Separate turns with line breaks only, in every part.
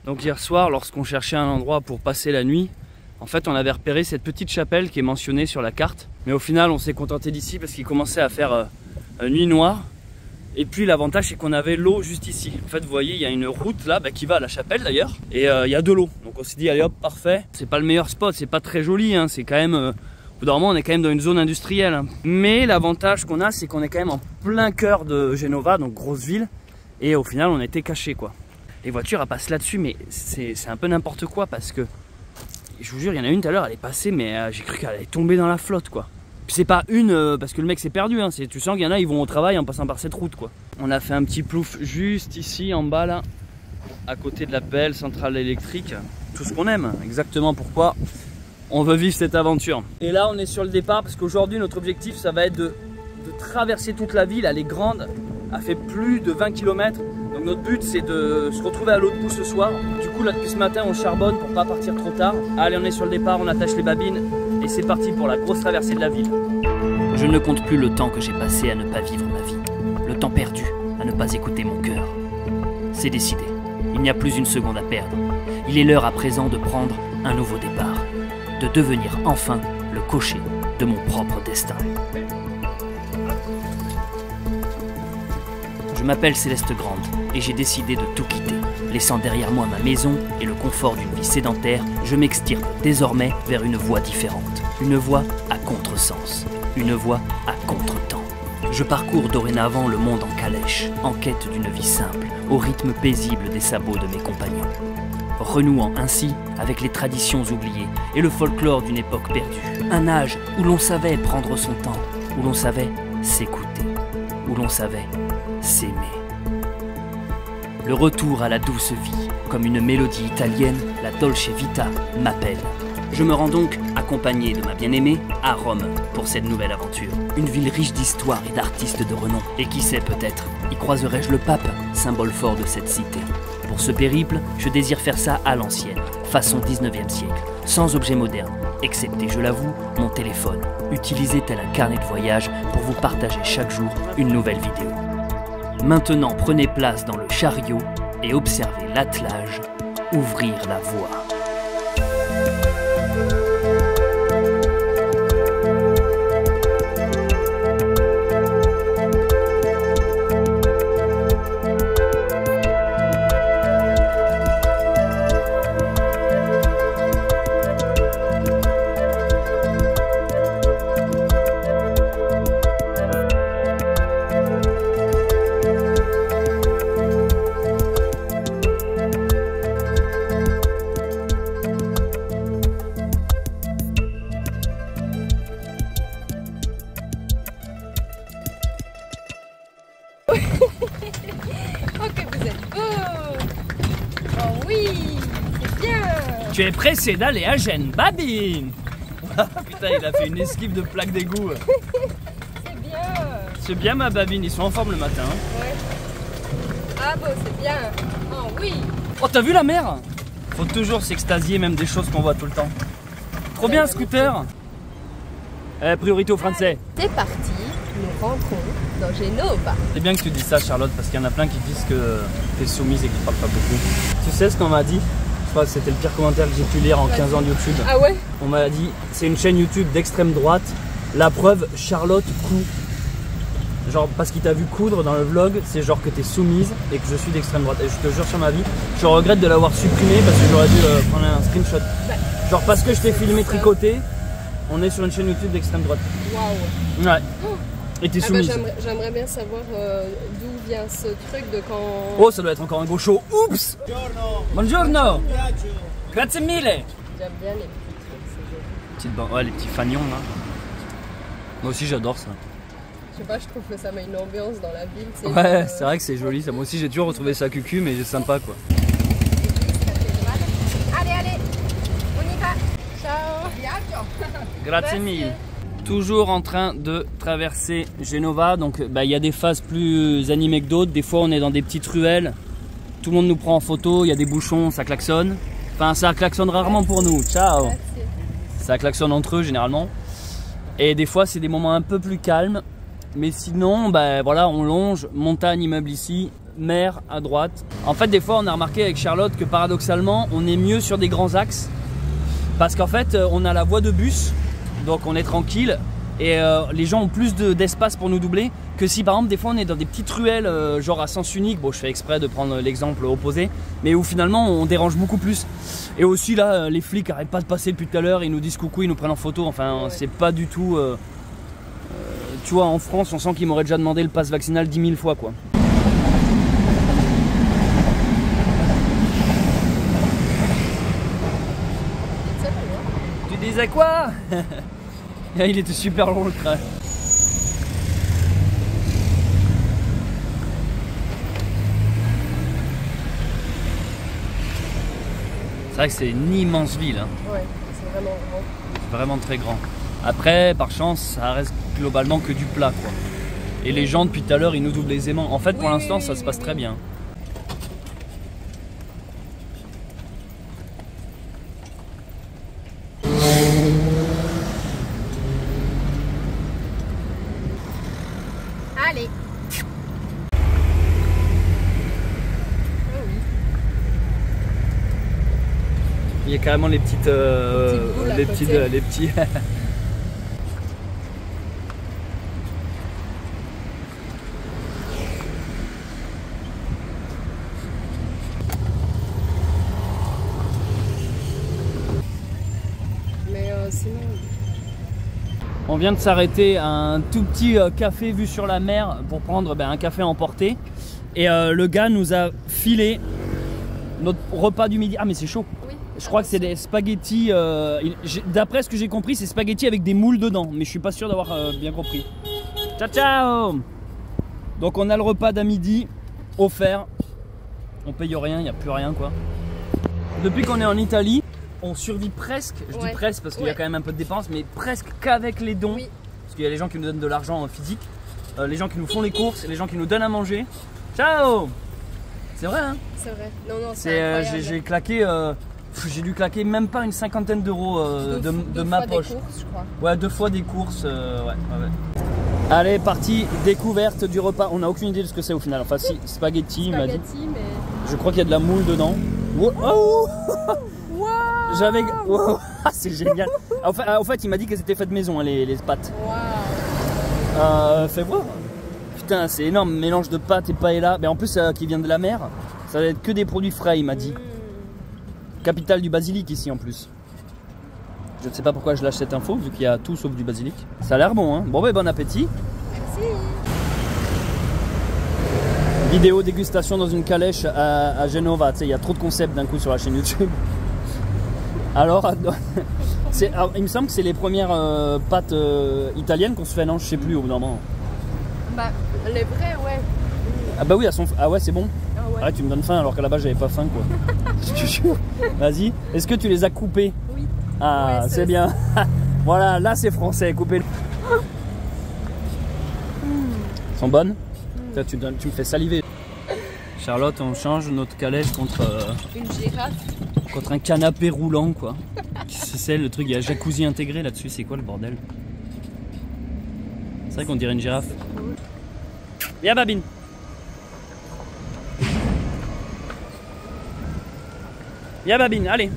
Donc hier soir, lorsqu'on cherchait un endroit pour passer la nuit, en fait on avait repéré cette petite chapelle qui est mentionnée sur la carte. Mais au final on s'est contenté d'ici parce qu'il commençait à faire nuit noire. Et puis l'avantage c'est qu'on avait l'eau juste ici. En fait vous voyez il y a une route là qui va à la chapelle d'ailleurs. Et il y a de l'eau. Donc on s'est dit allez hop parfait. C'est pas le meilleur spot, c'est pas très joli hein. C'est quand même... au bout d'un moment on est quand même dans une zone industrielle. Hein. Mais l'avantage qu'on a c'est qu'on est quand même en plein cœur de Genova, donc grosse ville. Et au final on était caché quoi. Les voitures elles passent là-dessus mais c'est un peu n'importe quoi parce que je vous jure il y en a une tout à l'heure elle est passée mais j'ai cru qu'elle allait tomber dans la flotte quoi. Puis c'est pas une parce que le mec s'est perdu hein. Tu sens qu'il y en a ils vont au travail en passant par cette route quoi. On a fait un petit plouf juste ici en bas là à côté de la belle centrale électrique. Tout ce qu'on aime, exactement pourquoi on veut vivre cette aventure. Et là on est sur le départ parce qu'aujourd'hui notre objectif ça va être de traverser toute la ville. Elle est grande, elle fait plus de 20 km. Donc notre but c'est de se retrouver à l'autre bout ce soir. Du coup là depuis ce matin on charbonne pour pas partir trop tard. Allez on est sur le départ, on attache les babines et c'est parti pour la grosse traversée de la ville.
Je ne compte plus le temps que j'ai passé à ne pas vivre ma vie. Le temps perdu à ne pas écouter mon cœur. C'est décidé, il n'y a plus une seconde à perdre. Il est l'heure à présent de prendre un nouveau départ. De devenir enfin le cocher de mon propre destin. Je m'appelle Céleste Grande et j'ai décidé de tout quitter. Laissant derrière moi ma maison et le confort d'une vie sédentaire, je m'extirpe désormais vers une voie différente. Une voie à contresens. Une voie à contre-temps. Je parcours dorénavant le monde en calèche, en quête d'une vie simple, au rythme paisible des sabots de mes compagnons. Renouant ainsi avec les traditions oubliées et le folklore d'une époque perdue. Un âge où l'on savait prendre son temps, où l'on savait s'écouter, où l'on savait s'aimer. Le retour à la douce vie, comme une mélodie italienne, la Dolce Vita m'appelle. Je me rends donc, accompagné de ma bien-aimée, à Rome pour cette nouvelle aventure. Une ville riche d'histoire et d'artistes de renom. Et qui sait peut-être, y croiserai-je le pape, symbole fort de cette cité. Pour ce périple, je désire faire ça à l'ancienne, façon 19e siècle, sans objet moderne, excepté, je l'avoue, mon téléphone, utilisé tel un carnet de voyage pour vous partager chaque jour une nouvelle vidéo. Maintenant, prenez place dans le chariot et observez l'attelage ouvrir la voie.
Oh que vous êtes beau! Oh oui, c'est bien!
Tu es pressé d'aller à Gênes, babine. Putain il a fait une esquive de plaque d'égout.
C'est bien!
C'est bien ma babine, ils sont en forme le matin. Hein.
Ouais. Ah bon, c'est bien! Oh oui!
Oh t'as vu la mer? Faut toujours s'extasier même des choses qu'on voit tout le temps. Trop bien scooter. Priorité aux Français.
C'est parti, nous rentrons dans Genova.
C'est bien que tu dis ça Charlotte parce qu'il y en a plein qui disent que t'es soumise et qu'ils parlent pas beaucoup. Tu sais ce qu'on m'a dit? Je crois que c'était le pire commentaire que j'ai pu lire en 15 ans de YouTube.
Ah ouais?
On m'a dit c'est une chaîne YouTube d'extrême droite. La preuve, Charlotte coud. Genre parce qu'il t'a vu coudre dans le vlog, c'est genre que t'es soumise et que je suis d'extrême droite. Et je te jure sur ma vie, je regrette de l'avoir supprimé parce que j'aurais dû prendre un screenshot. Genre parce que je t'ai filmé tricoter, on est sur une chaîne YouTube d'extrême droite.
Waouh!
Ouais. Et t'es soumise.
J'aimerais bien savoir d'où vient ce truc de quand...
Oh, ça doit être encore un gros show. Oups! Buongiorno! Grazie mille!
J'aime bien les petits trucs, c'est joli.
Ouais, les petits fagnons là. Moi aussi j'adore ça.
Je sais pas, je trouve que ça met une ambiance dans la ville.
Ouais, c'est vrai que c'est joli ça. Moi aussi j'ai toujours retrouvé ça cucu, mais c'est sympa quoi.
Allez, allez, on y va. Ciao.
Grazie mille. Toujours en train de traverser Genova, donc il y a des phases plus animées que d'autres. Des fois on est dans des petites ruelles, tout le monde nous prend en photo, il y a des bouchons, ça klaxonne. Enfin ça klaxonne rarement pour nous, ciao. Ça klaxonne entre eux généralement. Et des fois c'est des moments un peu plus calmes. Mais sinon voilà, on longe, montagne, immeuble ici, mer à droite. En fait, des fois, on a remarqué avec Charlotte que paradoxalement, on est mieux sur des grands axes. Parce qu'en fait, on a la voie de bus, donc on est tranquille. Et les gens ont plus d'espace pour nous doubler que si par exemple des fois on est dans des petites ruelles genre à sens unique. Bon, je fais exprès de prendre l'exemple opposé, mais où finalement on dérange beaucoup plus. Et aussi là, les flics arrêtent pas de passer depuis tout à l'heure, ils nous disent coucou, ils nous prennent en photo. Enfin, c'est pas du tout... tu vois, en France, on sent qu'ils m'auraient déjà demandé le pass vaccinal 10 000 fois quoi. Tu disais quoi? Il était super long le train. C'est vrai que c'est une immense ville. Hein.
Ouais, c'est vraiment grand.
C'est vraiment très grand. Après, par chance, ça reste globalement que du plat quoi. Et les gens depuis tout à l'heure, ils nous doublent aisément. En fait, pour l'instant, ça se passe très bien.
Allez.
Il y a carrément les petites, les petits.
Mais sinon.
On vient de s'arrêter à un tout petit café vu sur la mer pour prendre un café à emporter. Et le gars nous a filé notre repas du midi. Ah mais c'est chaud.
Oui.
Je crois que c'est des spaghettis. D'après ce que j'ai compris, c'est spaghettis avec des moules dedans. Mais je suis pas sûr d'avoir bien compris. Ciao ciao. Donc on a le repas d'à midi offert. On paye rien, il n'y a plus rien quoi. Depuis qu'on est en Italie, on survit presque, je dis presque parce qu'il y a quand même un peu de dépenses, mais presque qu'avec les dons. Oui. Parce qu'il y a les gens qui nous donnent de l'argent physique, les gens qui nous font les courses, les gens qui nous donnent à manger. Ciao. C'est vrai hein.
C'est vrai. Non, non, c'est
j'ai claqué, j'ai dû claquer même pas une cinquantaine d'euros de ma poche.
Des courses, je crois.
Ouais, 2 fois des courses, ouais. Allez, partie découverte du repas. On n'a aucune idée de ce que c'est au final. Enfin si, spaghetti, il m'a dit.
Mais...
Je crois qu'il y a de la moule dedans. Wow. Oh.
Wow.
J'avais... Wow. C'est génial. En fait, il m'a dit qu'elles étaient faites maison, hein, les pâtes.
Wow.
Fais voir. Putain, c'est énorme. Mélange de pâtes et paella. Mais en plus, qui vient de la mer. Ça va être que des produits frais, il m'a dit. Capitale du basilic ici en plus. Je ne sais pas pourquoi je lâche cette info, vu qu'il y a tout sauf du basilic. Ça a l'air bon, hein. Bon, bon appétit.
Merci.
Vidéo dégustation dans une calèche à Genova. Tu sais, il y a trop de concepts d'un coup sur la chaîne YouTube. Alors, il me semble que c'est les premières pâtes italiennes qu'on se fait, non? Je sais plus au bout d'un moment.
Bah, les vraies, ouais.
Ah bah oui, elles sont... Ah ouais, c'est bon.
Ah ouais.
Arrête, tu me donnes faim alors qu'à la base j'avais pas faim quoi. Je te jure. Vas-y. Est-ce que tu les as coupées?
Oui.
Ah, ouais, c'est bien. Voilà, là c'est français, coupé. Elles sont bonnes? Tu me fais saliver. Charlotte, on change notre calèche contre...
une girafe.
Contre un canapé roulant quoi. C'est le truc, il y a jacuzzi intégré là-dessus, c'est quoi le bordel? C'est vrai qu'on dirait une girafe. Viens Babine. Viens Babine, allez.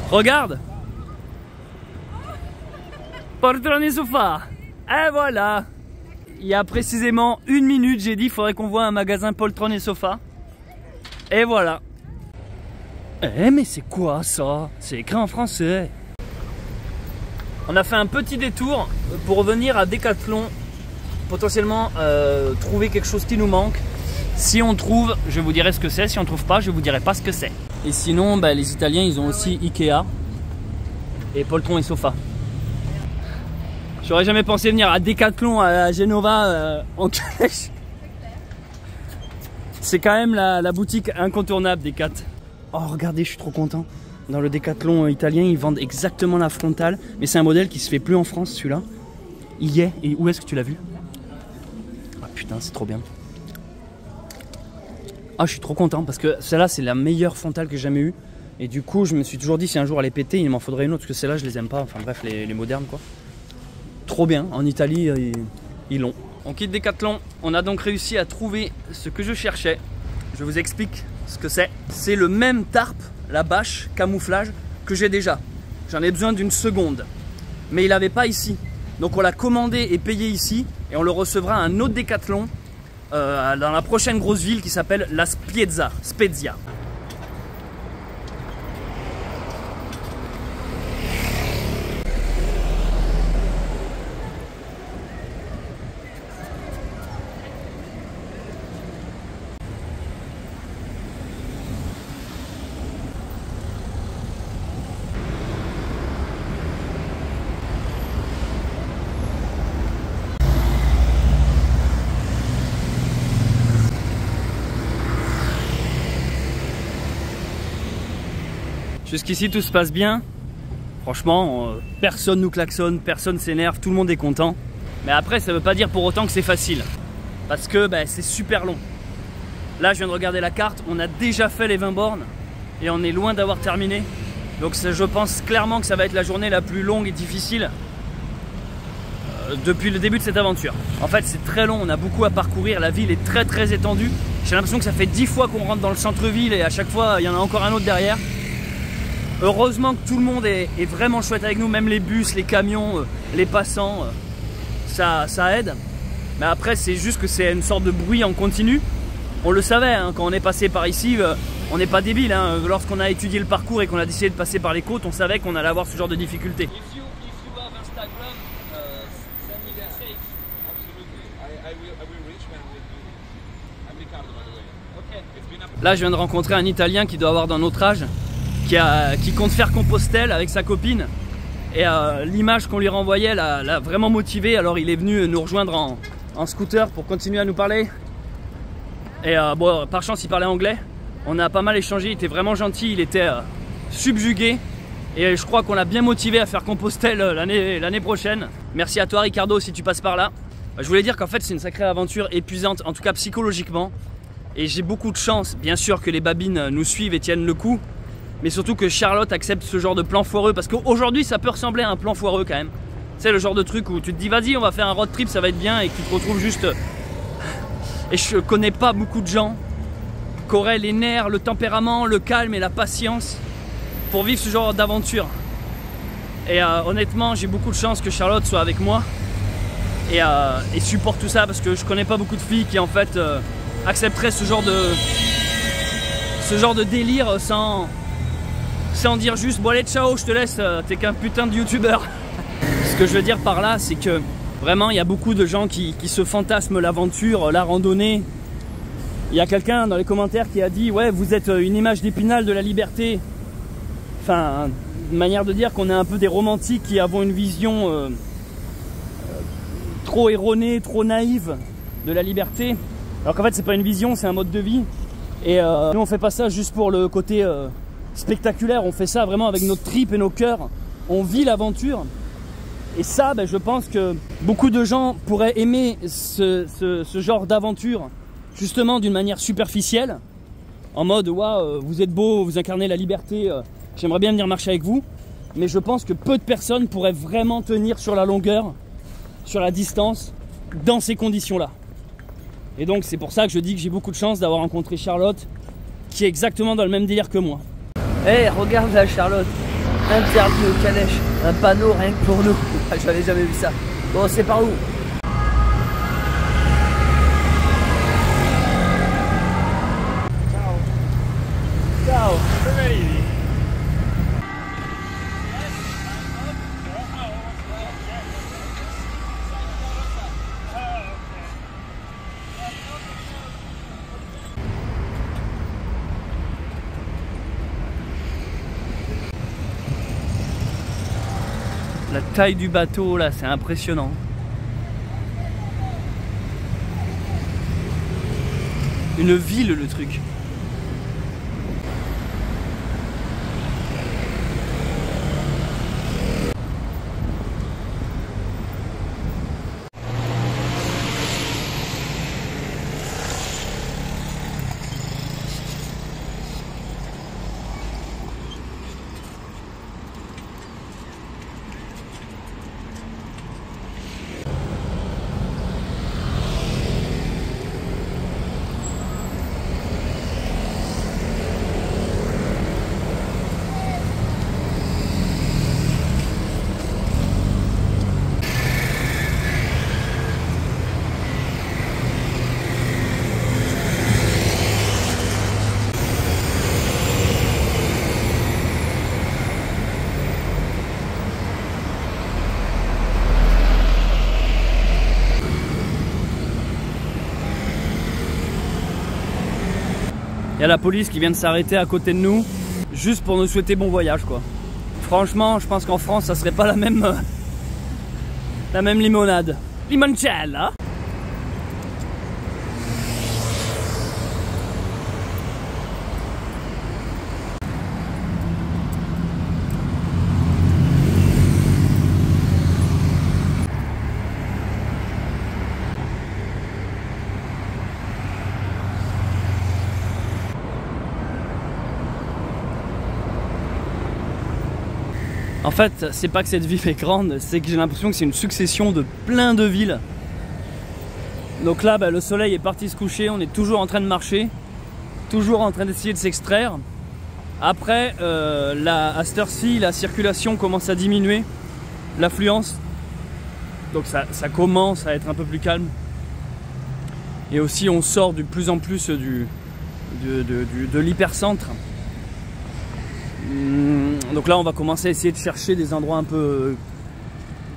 Regarde. Poltrone sofa. Et voilà. Il y a précisément 1 minute, j'ai dit il faudrait qu'on voit un magasin poltrone et sofa. Et voilà. Eh mais c'est quoi ça? C'est écrit en français. On a fait un petit détour pour revenir à Decathlon. Potentiellement trouver quelque chose qui nous manque. Si on trouve, je vous dirai ce que c'est. Si on trouve pas, je vous dirai pas ce que c'est. Et sinon, les Italiens, ils ont aussi Ikea et poltron et sofa. J'aurais jamais pensé venir à Decathlon à Genova en calèche. C'est quand même la boutique incontournable des Decathlon. Oh regardez, je suis trop content. Dans le Decathlon italien, ils vendent exactement la frontale. Mais c'est un modèle qui se fait plus en France, celui-là. Il y est. Et où est-ce que tu l'as vu? Ah putain, c'est trop bien. Ah, je suis trop content parce que celle-là, c'est la meilleure frontale que j'ai jamais eue. Et du coup, je me suis toujours dit, si un jour elle est pétée, il m'en faudrait une autre, parce que celles-là, je les aime pas. Enfin bref, les modernes, quoi. Trop bien. En Italie, ils l'ont. On quitte Decathlon. On a donc réussi à trouver ce que je cherchais. Je vous explique ce que c'est. C'est le même tarp, la bâche, camouflage, que j'ai déjà. J'en ai besoin d'une seconde. Mais il n'avait pas ici. Donc on l'a commandé et payé ici. Et on le recevra à un autre Decathlon dans la prochaine grosse ville qui s'appelle La Spezia. Jusqu'ici tout se passe bien. Franchement, personne nous klaxonne, personne s'énerve, tout le monde est content. Mais après, ça veut pas dire pour autant que c'est facile. Parce que c'est super long. Là, je viens de regarder la carte, on a déjà fait les 20 bornes et on est loin d'avoir terminé. Donc je pense clairement que ça va être la journée la plus longue et difficile depuis le début de cette aventure. En fait, c'est très long, on a beaucoup à parcourir, la ville est très étendue. J'ai l'impression que ça fait 10 fois qu'on rentre dans le centre-ville et à chaque fois, il y en a encore un autre derrière. Heureusement que tout le monde est vraiment chouette avec nous, même les bus, les camions, les passants, ça aide. Mais après, c'est juste que c'est une sorte de bruit en continu. On le savait, hein, quand on est passé par ici, on n'est pas débile. Hein. Lorsqu'on a étudié le parcours et qu'on a décidé de passer par les côtes, on savait qu'on allait avoir ce genre de difficultés. Là, je viens de rencontrer un Italien qui doit avoir dans notre âge, qui compte faire Compostelle avec sa copine. Et l'image qu'on lui renvoyait l'a vraiment motivé. Alors il est venu nous rejoindre en scooter pour continuer à nous parler. Et bon, par chance il parlait anglais. On a pas mal échangé, il était vraiment gentil, il était subjugué. Et je crois qu'on l'a bien motivé à faire Compostelle l'année prochaine. Merci à toi Ricardo si tu passes par là. Je voulais dire qu'en fait c'est une sacrée aventure épuisante, en tout cas psychologiquement. Et j'ai beaucoup de chance, bien sûr, que les babines nous suivent et tiennent le coup. Mais surtout que Charlotte accepte ce genre de plan foireux. Parce qu'aujourd'hui ça peut ressembler à un plan foireux quand même. C'est le genre de truc où tu te dis vas-y on va faire un road trip, ça va être bien. Et que tu te retrouves juste... Et je connais pas beaucoup de gens qui auraient les nerfs, le tempérament, le calme et la patience pour vivre ce genre d'aventure. Et honnêtement j'ai beaucoup de chance que Charlotte soit avec moi et supporte tout ça. Parce que je connais pas beaucoup de filles qui en fait accepteraient ce genre de délire sans dire juste bon allez ciao je te laisse, t'es qu'un putain de youtubeur. Ce que je veux dire par là c'est que vraiment il y a beaucoup de gens qui se fantasment l'aventure, la randonnée. Il y a quelqu'un dans les commentaires qui a dit ouais vous êtes une image d'Épinal de la liberté. Enfin une manière de dire qu'on est un peu des romantiques qui avons une vision trop erronée, trop naïve de la liberté. Alors qu'en fait c'est pas une vision, c'est un mode de vie. Et nous on fait pas ça juste pour le côté spectaculaire, on fait ça vraiment avec notre tripes et nos cœurs. On vit l'aventure. Et ça, je pense que beaucoup de gens pourraient aimer ce genre d'aventure justement d'une manière superficielle. En mode, waouh, vous êtes beau, vous incarnez la liberté, j'aimerais bien venir marcher avec vous. Mais je pense que peu de personnes pourraient vraiment tenir sur la longueur, sur la distance, dans ces conditions-là. Et donc c'est pour ça que je dis que j'ai beaucoup de chance d'avoir rencontré Charlotte, qui est exactement dans le même délire que moi.
Hey, regarde là Charlotte, interdit aux calèches, un panneau rien que pour nous. J'avais jamais vu ça. Bon, c'est par où? Ciao. Ciao.
La taille du bateau là, c'est impressionnant. Une ville le truc. Il y a la police qui vient de s'arrêter à côté de nous, juste pour nous souhaiter bon voyage quoi. Franchement, je pense qu'en France, ça serait pas la même limonade. Limoncello. En fait, c'est pas que cette ville est grande, c'est que j'ai l'impression que c'est une succession de plein de villes. Donc là, le soleil est parti se coucher, on est toujours en train de marcher, toujours en train d'essayer de s'extraire. Après, à cette heure-ci, la circulation commence à diminuer, l'affluence. Donc ça commence à être un peu plus calme. Et aussi, on sort de plus en plus de l'hypercentre. Donc là on va commencer à essayer de chercher des endroits un peu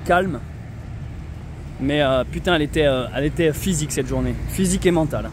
calmes. Mais putain elle était physique cette journée, physique et mentale.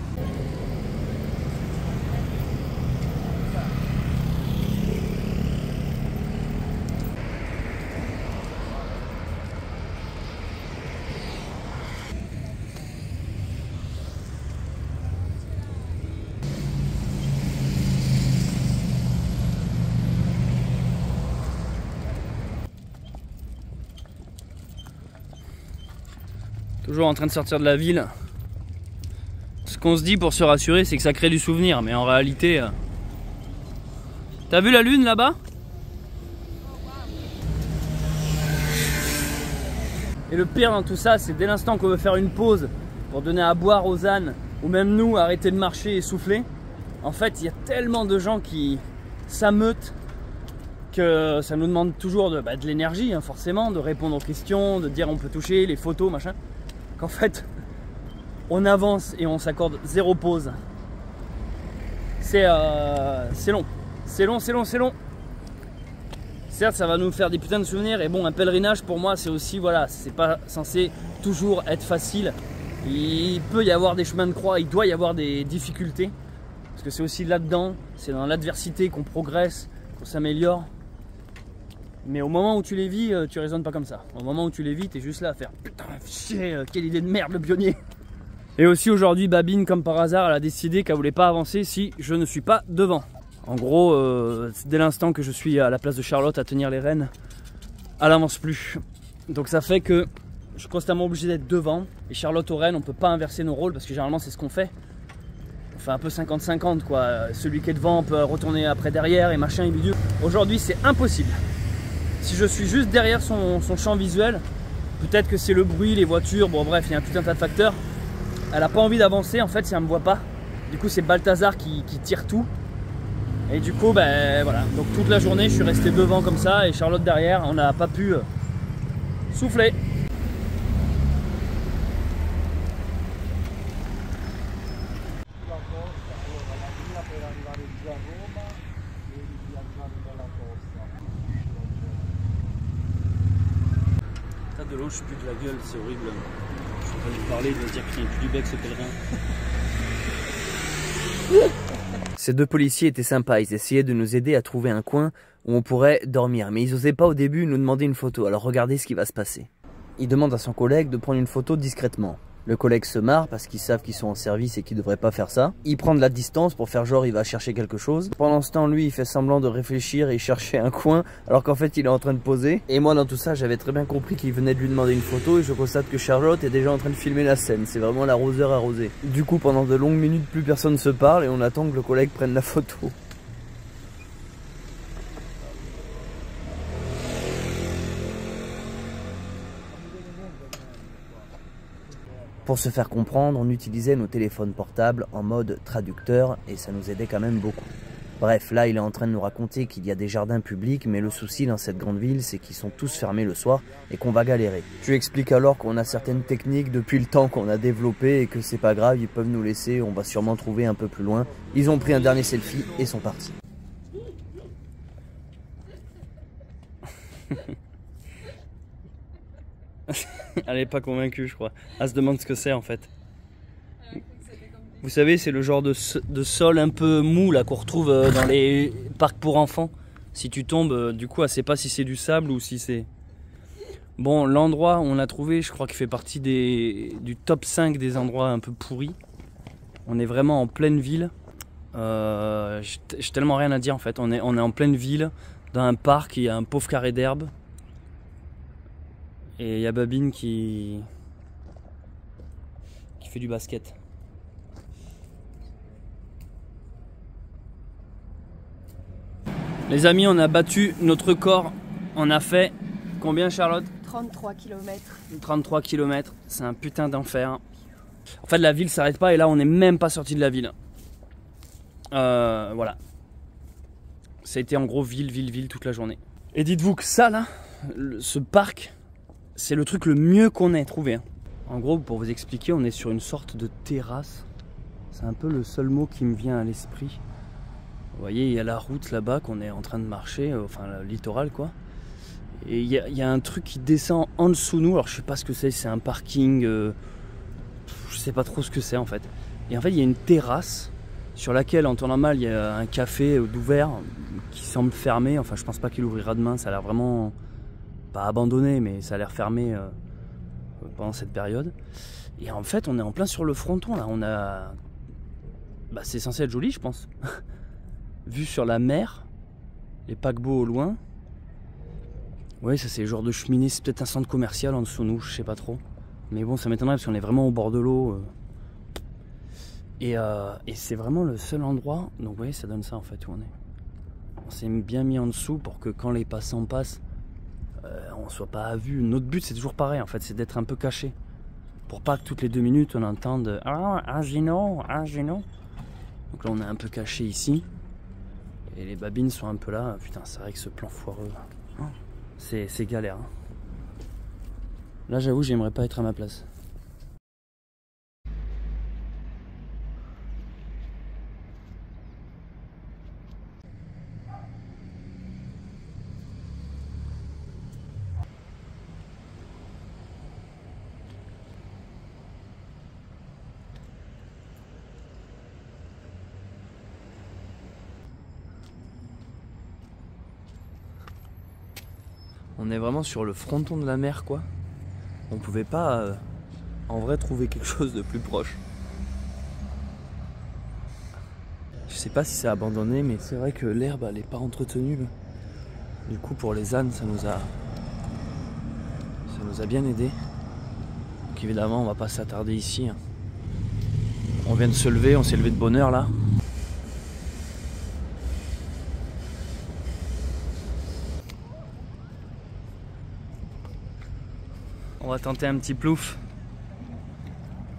Toujours en train de sortir de la ville. Ce qu'on se dit pour se rassurer, c'est que ça crée du souvenir. Mais en réalité... T'as vu la lune là-bas? Et le pire dans tout ça, c'est dès l'instant qu'on veut faire une pause pour donner à boire aux ânes, ou même nous arrêter de marcher et souffler, en fait il y a tellement de gens qui s'ameutent que ça nous demande toujours de l'énergie hein, forcément, de répondre aux questions, de dire on peut toucher, les photos, machin. Qu'en fait, on avance et on s'accorde zéro pause. C'est long. C'est long. Certes, ça va nous faire des putains de souvenirs. Et bon, un pèlerinage, pour moi, c'est aussi, voilà, c'est pas censé toujours être facile. Il peut y avoir des chemins de croix, il doit y avoir des difficultés. Parce que c'est aussi là-dedans, c'est dans l'adversité qu'on progresse, qu'on s'améliore. Mais au moment où tu les vis, tu raisonnes pas comme ça. Au moment où tu les vis, t'es juste là à faire putain, chier, quelle idée de merde le pionnier. Et aussi aujourd'hui, Babine, comme par hasard, elle a décidé qu'elle voulait pas avancer si je ne suis pas devant. En gros, dès l'instant que je suis à la place de Charlotte à tenir les rênes, elle avance plus. Donc ça fait que je suis constamment obligé d'être devant. Et Charlotte aux rênes, on peut pas inverser nos rôles parce que généralement c'est ce qu'on fait. On fait un peu 50-50 quoi. Celui qui est devant peut retourner après derrière et machin et bidule. Aujourd'hui c'est impossible. Si je suis juste derrière son champ visuel, peut-être que c'est le bruit, les voitures, bon bref, il y a un putain de tas de facteurs. Elle n'a pas envie d'avancer en fait si elle me voit pas. Du coup c'est Balthazar qui tire tout. Et du coup voilà, donc toute la journée je suis resté devant comme ça et Charlotte derrière, on n'a pas pu souffler. De l'eau, je suis plus de la gueule, c'est horrible. Je suis en train de lui parler, il doit se dire qu'il n'y a plus du bec ce pèlerin.
Ces deux policiers étaient sympas, ils essayaient de nous aider à trouver un coin où on pourrait dormir. Mais ils n'osaient pas au début nous demander une photo, alors regardez ce qui va se passer. Il demande à son collègue de prendre une photo discrètement. Le collègue se marre parce qu'ils savent qu'ils sont en service et qu'ils ne devraient pas faire ça. Il prend de la distance pour faire genre il va chercher quelque chose. Pendant ce temps, lui, il fait semblant de réfléchir et chercher un coin alors qu'en fait il est en train de poser. Et moi dans tout ça, j'avais très bien compris qu'il venait de lui demander une photo et je constate que Charlotte est déjà en train de filmer la scène. C'est vraiment l'arroseur arrosé. Du coup, pendant de longues minutes, plus personne ne se parle et on attend que le collègue prenne la photo. Pour se faire comprendre, on utilisait nos téléphones portables en mode traducteur et ça nous aidait quand même beaucoup. Bref, là il est en train de nous raconter qu'il y a des jardins publics, mais le souci dans cette grande ville, c'est qu'ils sont tous fermés le soir et qu'on va galérer. Je lui explique alors qu'on a certaines techniques depuis le temps qu'on a développé et que c'est pas grave, ils peuvent nous laisser, on va sûrement trouver un peu plus loin. Ils ont pris un dernier selfie et sont partis.
Elle est pas convaincue, je crois. Elle se demande ce que c'est en fait.
C'était comme
Vous savez, c'est le genre de sol un peu mou là qu'on retrouve dans les parcs pour enfants. Si tu tombes, du coup, elle sait pas si c'est du sable ou si c'est... Bon, l'endroit où on l'a trouvé, je crois qu'il fait partie du top 5 des endroits un peu pourris. On est vraiment en pleine ville. J'ai tellement rien à dire en fait. On est en pleine ville, dans un parc, il y a un pauvre carré d'herbe. Et il y a Babine qui fait du basket. Les amis, on a battu notre record. On a fait combien, Charlotte?
33 km.
33 km, c'est un putain d'enfer. En fait, la ville s'arrête pas et là, on n'est même pas sorti de la ville. Voilà. Ça a été en gros ville toute la journée. Et dites-vous que ça, là, ce parc, c'est le truc le mieux qu'on ait trouvé. Hein. En gros, pour vous expliquer, on est sur une sorte de terrasse. C'est un peu le seul mot qui me vient à l'esprit. Vous voyez, il y a la route là-bas qu'on est en train de marcher, enfin le littoral quoi. Et il y a un truc qui descend en dessous de nous. Alors je sais pas ce que c'est un parking, je sais pas trop ce que c'est en fait. Et en fait il y a une terrasse sur laquelle en temps normal il y a un café d'ouvert qui semble fermé. Enfin je pense pas qu'il ouvrira demain, ça a l'air vraiment pas abandonné mais ça a l'air fermé pendant cette période. Et en fait on est en plein sur le fronton là, on a... Bah, c'est censé être joli je pense. Vue sur la mer, les paquebots au loin. Ouais, ça c'est le genre de cheminée, c'est peut-être un centre commercial en dessous de nous, je sais pas trop. Mais bon, ça m'étonnerait parce qu'on est vraiment au bord de l'eau. Et c'est vraiment le seul endroit, donc vous voyez, ça donne ça en fait où on est. On s'est bien mis en dessous pour que quand les passants passent, on soit pas à vue. Notre but c'est toujours pareil en fait, c'est d'être un peu caché. Pour pas que toutes les 2 minutes on entende « Ah, un gino, un gino ». Donc là on est un peu caché ici. Et les babines sont un peu là. Putain, c'est vrai que ce plan foireux, c'est galère. Hein. Là, j'avoue, j'aimerais pas être à ma place. On est vraiment sur le fronton de la mer quoi. On pouvait pas en vrai trouver quelque chose de plus proche. Je sais pas si c'est abandonné mais c'est vrai que l'herbe elle est pas entretenue. Du coup pour les ânes ça nous a bien aidé. Donc évidemment on va pas s'attarder ici. Hein. On vient de se lever, on s'est levé de bonne heure là. On va tenter un petit plouf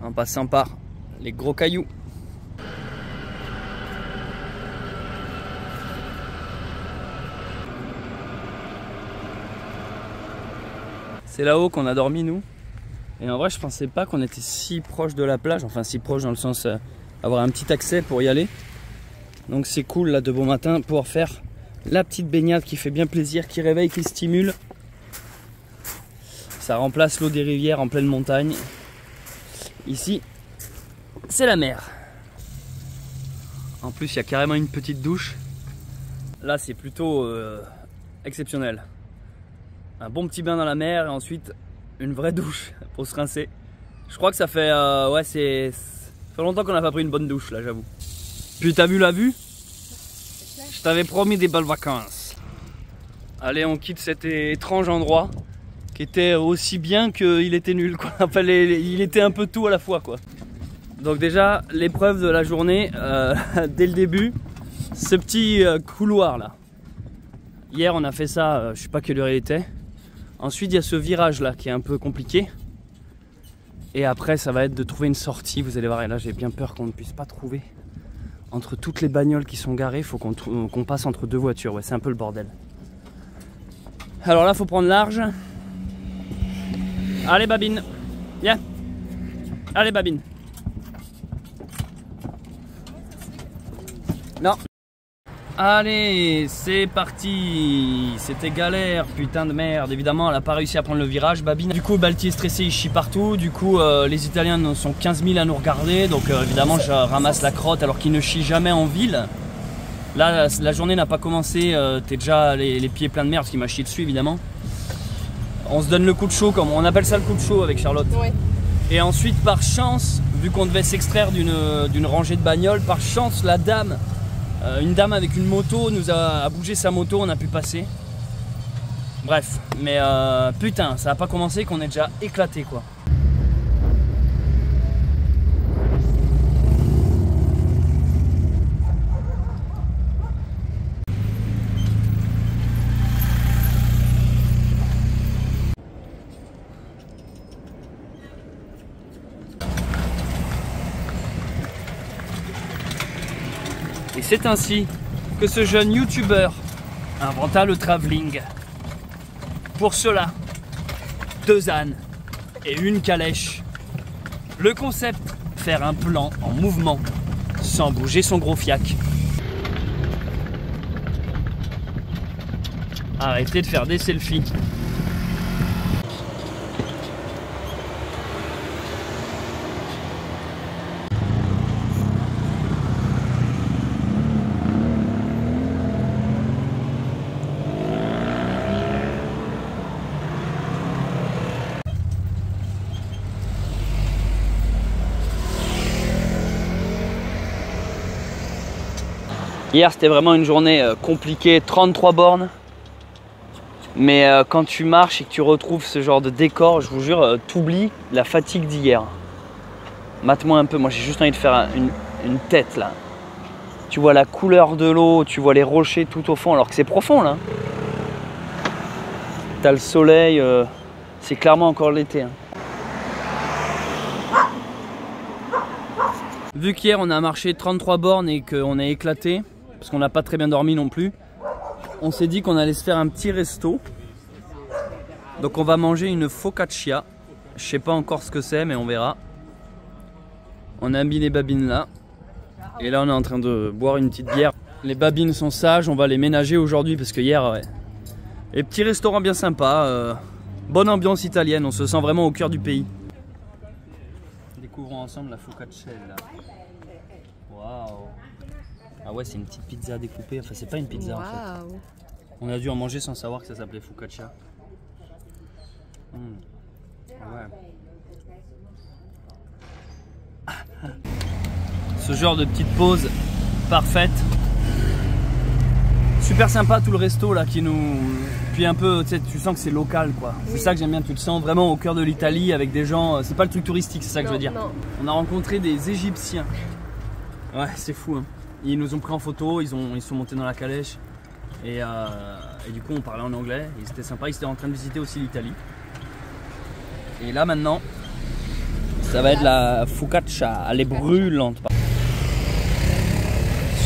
en passant par les gros cailloux. C'est là-haut qu'on a dormi nous. Et en vrai je pensais pas qu'on était si proche de la plage. Enfin si proche dans le sens avoir un petit accès pour y aller. Donc c'est cool là de bon matin pouvoir faire la petite baignade qui fait bien plaisir, qui réveille, qui stimule. Ça remplace l'eau des rivières en pleine montagne. Ici, c'est la mer. En plus, il y a carrément une petite douche. Là, c'est plutôt exceptionnel. Un bon petit bain dans la mer et ensuite une vraie douche pour se rincer. Je crois que ça fait, ça fait longtemps qu'on n'a pas pris une bonne douche là, j'avoue. Puis t'as vu la vue? Je t'avais promis des belles vacances. Allez, on quitte cet étrange endroit. Qui était aussi bien qu'il était nul quoi. Enfin, il était un peu tout à la fois quoi. Donc déjà l'épreuve de la journée dès le début, ce petit couloir là. Hier on a fait ça, je sais pas quelle heure il était. Ensuite il y a ce virage là qui est un peu compliqué. Et après ça va être de trouver une sortie, vous allez voir. Et là j'ai bien peur qu'on ne puisse pas trouver. Entre toutes les bagnoles qui sont garées, il faut qu'on passe entre 2 voitures. Ouais, c'est un peu le bordel. Alors là faut prendre large. Allez Babine, viens. Allez Babine. Non. Allez, c'est parti. C'était galère, putain de merde. Évidemment, elle a pas réussi à prendre le virage, Babine. Du coup, Balti est stressé, il chie partout. Du coup, les Italiens sont 15 000 à nous regarder. Donc évidemment, je ramasse la crotte alors qu'ils ne chient jamais en ville. Là, la journée n'a pas commencé. T'es déjà les pieds pleins de merde parce qu'il m'a chié dessus, évidemment. On se donne le coup de chaud, comme on appelle ça le coup de chaud avec Charlotte.
Ouais.
Et ensuite, par chance, vu qu'on devait s'extraire d'une rangée de bagnoles, par chance, la dame, une dame avec une moto, nous a bougé sa moto, on a pu passer. Bref, mais putain, ça n'a pas commencé qu'on est déjà éclaté, quoi. Et c'est ainsi que ce jeune youtubeur inventa le travelling. Pour cela, 2 ânes et une calèche. Le concept, faire un plan en mouvement, sans bouger son gros fiac. Arrêtez de faire des selfies. Hier c'était vraiment une journée compliquée, 33 bornes. Mais quand tu marches et que tu retrouves ce genre de décor, je vous jure, t'oublies la fatigue d'hier. Mate-moi un peu, moi j'ai juste envie de faire une tête là. Tu vois la couleur de l'eau, tu vois les rochers tout au fond alors que c'est profond là. T'as le soleil, c'est clairement encore l'été. Hein. Vu qu'hier on a marché 33 bornes et qu'on a éclaté, parce qu'on n'a pas très bien dormi non plus, on s'est dit qu'on allait se faire un petit resto. Donc on va manger une focaccia. Je sais pas encore ce que c'est mais on verra. On a mis les babines là. Et là on est en train de boire une petite bière. Les babines sont sages, on va les ménager aujourd'hui parce que hier, ouais. Et petit restaurant bien sympa, bonne ambiance italienne, on se sent vraiment au cœur du pays. Découvrons ensemble la focaccia là. Waouh. Ah ouais, c'est une petite pizza découpée, enfin c'est pas une pizza en fait. On a dû en manger sans savoir que ça s'appelait focaccia. Ouais. Ce genre de petite pause parfaite. Super sympa tout le resto là qui nous... Puis un peu, tu sens que c'est local quoi. Oui. C'est ça que j'aime bien, tu te sens vraiment au cœur de l'Italie avec des gens... C'est pas le truc touristique, c'est ça que je veux dire. Non. On a rencontré des Égyptiens. Ouais, c'est fou hein. Ils nous ont pris en photo, ils sont montés dans la calèche. Et du coup on parlait en anglais, ils étaient sympas, ils étaient en train de visiter aussi l'Italie. Et là maintenant, ça va être la focaccia, elle est brûlante.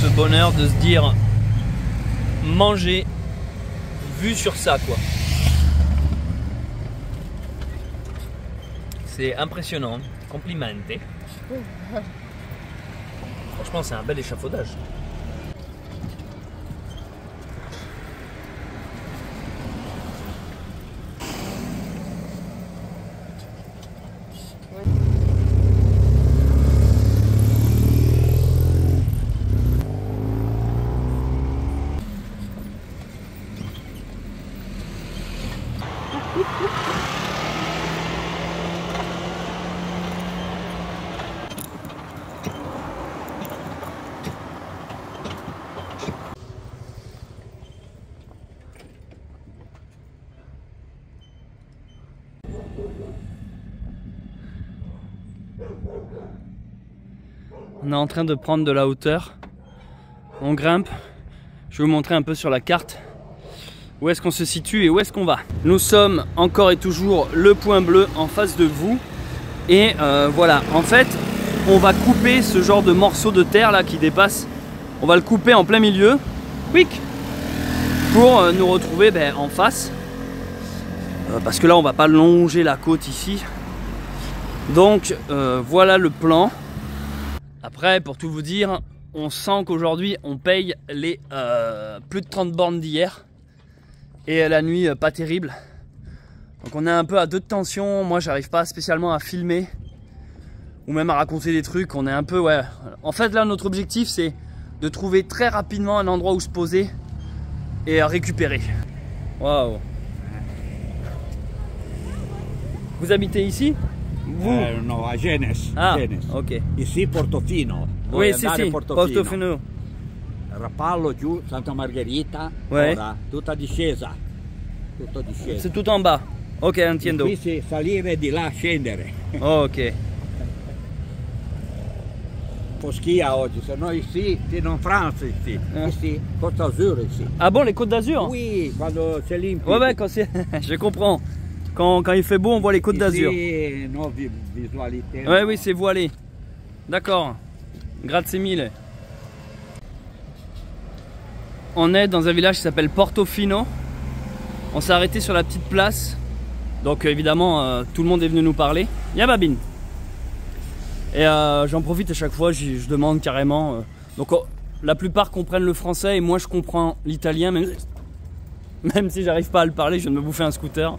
Ce bonheur de se dire, manger, vue sur ça quoi. C'est impressionnant, complimente. Franchement c'est un bel échafaudage. On est en train de prendre de la hauteur. On grimpe. Je vais vous montrer un peu sur la carte où est-ce qu'on se situe et où est-ce qu'on va. Nous sommes encore et toujours le point bleu en face de vous. Et voilà, en fait, on va couper ce genre de morceau de terre là qui dépasse. On va le couper en plein milieu. Quick, pour nous retrouver en face. Parce que là, on va pas longer la côte ici. Donc voilà le plan. Après, pour tout vous dire, on sent qu'aujourd'hui on paye les plus de 30 bornes d'hier. Et la nuit pas terrible. Donc on est un peu à deux de tension. Moi j'arrive pas spécialement à filmer ou même à raconter des trucs. On est un peu ouais. En fait là notre objectif c'est de trouver très rapidement un endroit où se poser et à récupérer. Waouh. Vous habitez ici? Vous?
No, a Genes.
Ah,
Genes.
ok.
Ici Portofino.
Oui,
Vuoi
si,
andare
si, Portofino.
Rapallo giù, Santa Margherita,
Ouais.
ora tutta discesa. Tutto discesa.
C'est tout en bas. Ok,
E
entiendo.
qui si salire e di là scendere.
Ok.
Un po' schia oggi, se no ici, fino in Francia ici. Ici, Costa Azzurra ici.
Ah bon, les côtes d'Azur?
Oui, quando c'est limpido.
Ouais, ouais, quand c'est. Je comprends. Quand il fait beau, on voit les côtes d'Azur.
Ici, no visualité.
Ouais,
no.
oui, c'est voilé. D'accord. Grazie mille. On est dans un village qui s'appelle Portofino. On s'est arrêté sur la petite place. Donc évidemment, tout le monde est venu nous parler. Y'a Babine. Et j'en profite à chaque fois, je demande carrément. Donc la plupart comprennent le français et moi je comprends l'italien. Même si j'arrive pas à le parler, je viens de me bouffer un scooter.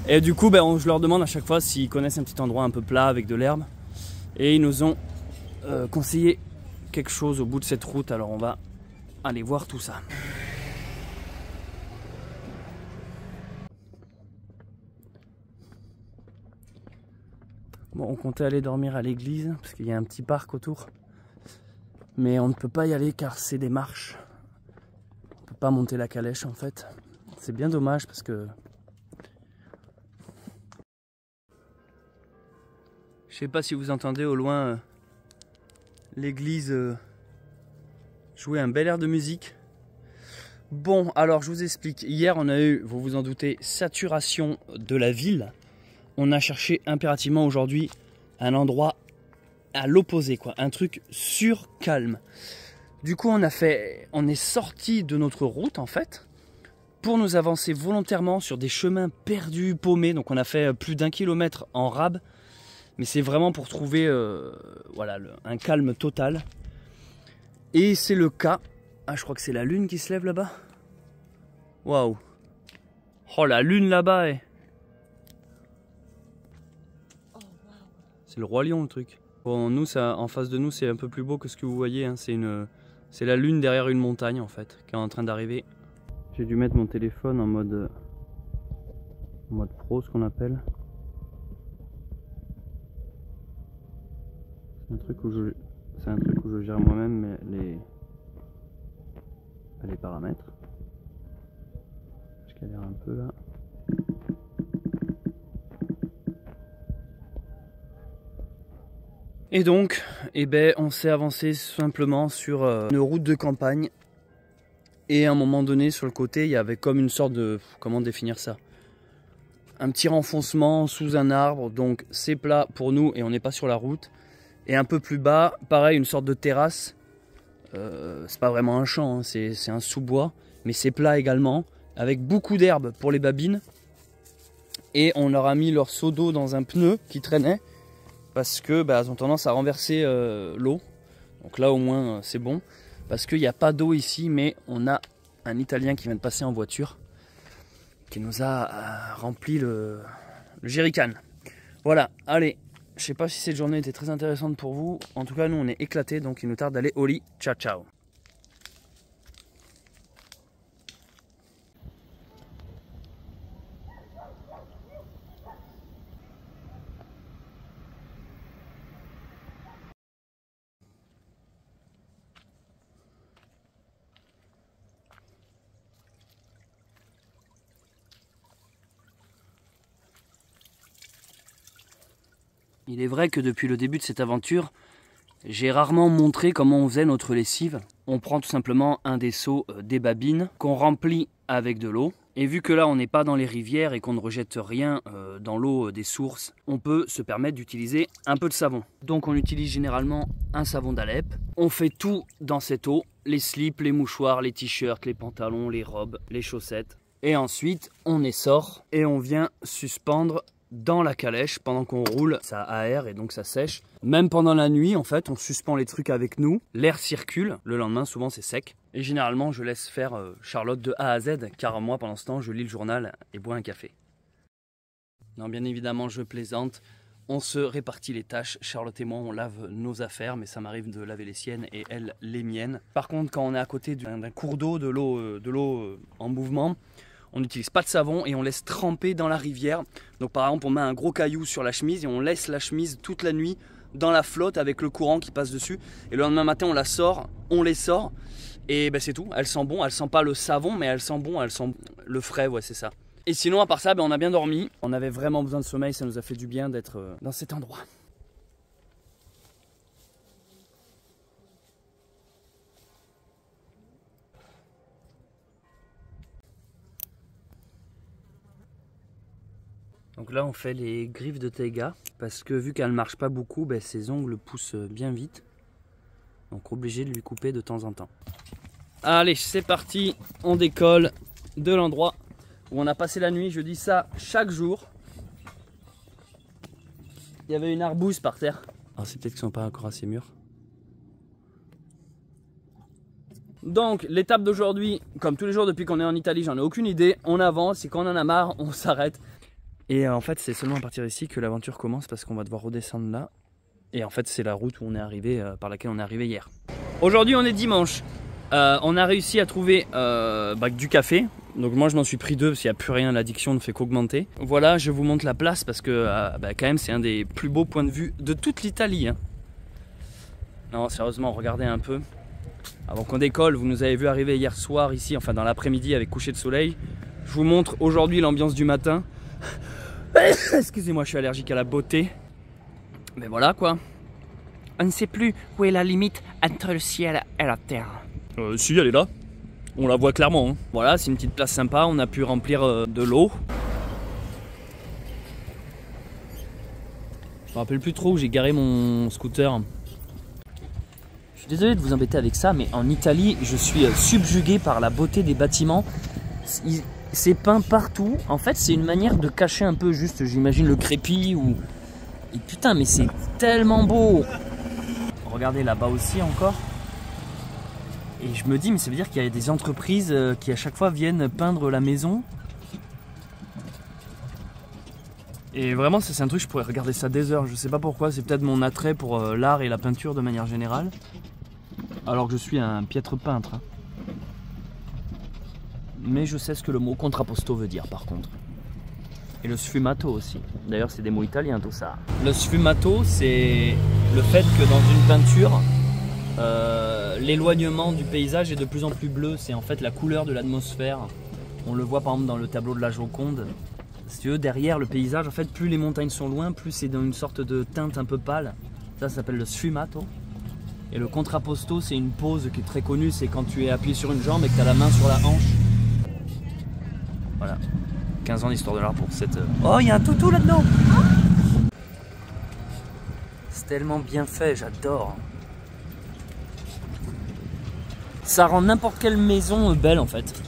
Et du coup, je leur demande à chaque fois s'ils connaissent un petit endroit un peu plat avec de l'herbe. Et ils nous ont conseillé quelque chose au bout de cette route. Alors on va aller voir tout ça. Bon, on comptait aller dormir à l'église parce qu'il y a un petit parc autour. Mais on ne peut pas y aller car c'est des marches. On ne peut pas monter la calèche en fait. C'est bien dommage parce que... Je sais pas si vous entendez au loin l'église jouer un bel air de musique. Bon, alors je vous explique. Hier, on a eu, vous vous en doutez, saturation de la ville. On a cherché impérativement aujourd'hui un endroit à l'opposé, quoi. Un truc sur calme. Du coup, on est sorti de notre route, en fait, pour nous avancer volontairement sur des chemins perdus, paumés. Donc, on a fait plus d'1 kilomètre en rab. Mais c'est vraiment pour trouver voilà, un calme total. Et c'est le cas. Ah, je crois que c'est la lune qui se lève là-bas. Waouh. Oh, la lune là-bas. C'est le roi lion, le truc. Bon, nous, ça, en face de nous, c'est un peu plus beau que ce que vous voyez. Hein. C'est la lune derrière une montagne, en fait, qui est en train d'arriver. J'ai dû mettre mon téléphone en mode pro, ce qu'on appelle. C'est un truc où je gère moi-même les paramètres. Je galère un peu là. Et donc, on s'est avancé simplement sur une route de campagne. Et à un moment donné, sur le côté, il y avait comme une sorte de... Comment définir ça? Un petit renfoncement sous un arbre. Donc c'est plat pour nous et on n'est pas sur la route. Et un peu plus bas, pareil, une sorte de terrasse. C'est pas vraiment un champ, hein, c'est un sous-bois. Mais c'est plat également, avec beaucoup d'herbe pour les babines. Et on leur a mis leur seau d'eau dans un pneu qui traînait. Parce que elles ont tendance à renverser l'eau. Donc là au moins c'est bon. Parce qu'il n'y a pas d'eau ici, mais on a un Italien qui vient de passer en voiture. Qui nous a rempli le jerrycan. Voilà, allez. Je sais pas si cette journée était très intéressante pour vous. En tout cas, nous, on est éclatés, donc il nous tarde d'aller au lit. Ciao, ciao. Il est vrai que depuis le début de cette aventure, j'ai rarement montré comment on faisait notre lessive. On prend tout simplement un des seaux des babines qu'on remplit avec de l'eau. Et vu que là on n'est pas dans les rivières et qu'on ne rejette rien dans l'eau des sources, on peut se permettre d'utiliser un peu de savon. Donc on utilise généralement un savon d'Alep. On fait tout dans cette eau, les slips, les mouchoirs, les t-shirts, les pantalons, les robes, les chaussettes. Et ensuite on essore et on vient suspendre dans la calèche pendant qu'on roule, ça aère et donc ça sèche. Même pendant la nuit, en fait, on suspend les trucs avec nous, l'air circule, le lendemain souvent c'est sec. Et généralement je laisse faire Charlotte de A à Z, car moi pendant ce temps je lis le journal et bois un café. Non, bien évidemment je plaisante, on se répartit les tâches, Charlotte et moi on lave nos affaires, mais ça m'arrive de laver les siennes et elle les miennes. Par contre quand on est à côté d'un cours d'eau, de l'eau en mouvement, on n'utilise pas de savon et on laisse tremper dans la rivière. Donc par exemple on met un gros caillou sur la chemise et on laisse la chemise toute la nuit dans la flotte avec le courant qui passe dessus. Et le lendemain matin on la sort, on les sort et ben c'est tout. Elle sent bon, elle sent pas le savon mais elle sent bon, elle sent le frais, ouais c'est ça. Et sinon à part ça, ben, on a bien dormi. On avait vraiment besoin de sommeil, ça nous a fait du bien d'être dans cet endroit. Donc là on fait les griffes de taiga parce que vu qu'elle ne marche pas beaucoup, ben, ses ongles poussent bien vite. Donc obligé de lui couper de temps en temps. Allez c'est parti, on décolle de l'endroit où on a passé la nuit, je dis ça chaque jour. Il y avait une arbouse par terre. Alors c'est peut-être qu'ils sont pas encore assez mûrs. Donc l'étape d'aujourd'hui, comme tous les jours depuis qu'on est en Italie, j'en ai aucune idée. On avance et quand on en a marre, on s'arrête. Et en fait c'est seulement à partir d'ici que l'aventure commence parce qu'on va devoir redescendre là. Et en fait c'est la route où on est arrivé, par laquelle on est arrivé hier. Aujourd'hui on est dimanche. On a réussi à trouver du café. Donc moi je m'en suis pris 2 parce qu'il n'y a plus rien, l'addiction ne fait qu'augmenter. Voilà, je vous montre la place parce que quand même c'est un des plus beaux points de vue de toute l'Italie. Hein. Non sérieusement, regardez un peu. Avant qu'on décolle, vous nous avez vu arriver hier soir ici, enfin dans l'après-midi avec coucher de soleil. Je vous montre aujourd'hui l'ambiance du matin. Excusez-moi, je suis allergique à la beauté. Mais voilà quoi. On ne sait plus où est la limite entre le ciel et la terre. Si, elle est là. On la voit clairement. Hein. Voilà, c'est une petite place sympa. On a pu remplir de l'eau. Je me rappelle plus trop où j'ai garé mon scooter. Je suis désolé de vous embêter avec ça, mais en Italie, je suis subjugué par la beauté des bâtiments. C'est peint partout. En fait, c'est une manière de cacher un peu juste, j'imagine, le crépi ou... Et putain, mais c'est tellement beau. Regardez là-bas aussi encore. Et je me dis, mais ça veut dire qu'il y a des entreprises qui à chaque fois viennent peindre la maison. Et vraiment, c'est un truc, je pourrais regarder ça des heures. Je sais pas pourquoi, c'est peut-être mon attrait pour l'art et la peinture de manière générale. Alors que je suis un piètre peintre. Hein. Mais je sais ce que le mot contrapposto veut dire par contre. Et le sfumato aussi. D'ailleurs, c'est des mots italiens tout ça. Le sfumato, c'est le fait que dans une peinture, l'éloignement du paysage est de plus en plus bleu. C'est en fait la couleur de l'atmosphère. On le voit par exemple dans le tableau de la Joconde. Si tu veux, derrière le paysage, en fait, plus les montagnes sont loin, plus c'est dans une sorte de teinte un peu pâle. Ça s'appelle le sfumato. Et le contrapposto, c'est une pose qui est très connue. C'est quand tu es appuyé sur une jambe et que tu as la main sur la hanche. Voilà. 15 ans d'histoire de l'art pour cette... Oh, il y a un toutou là-dedans. C'est tellement bien fait, j'adore. Ça rend n'importe quelle maison belle en fait.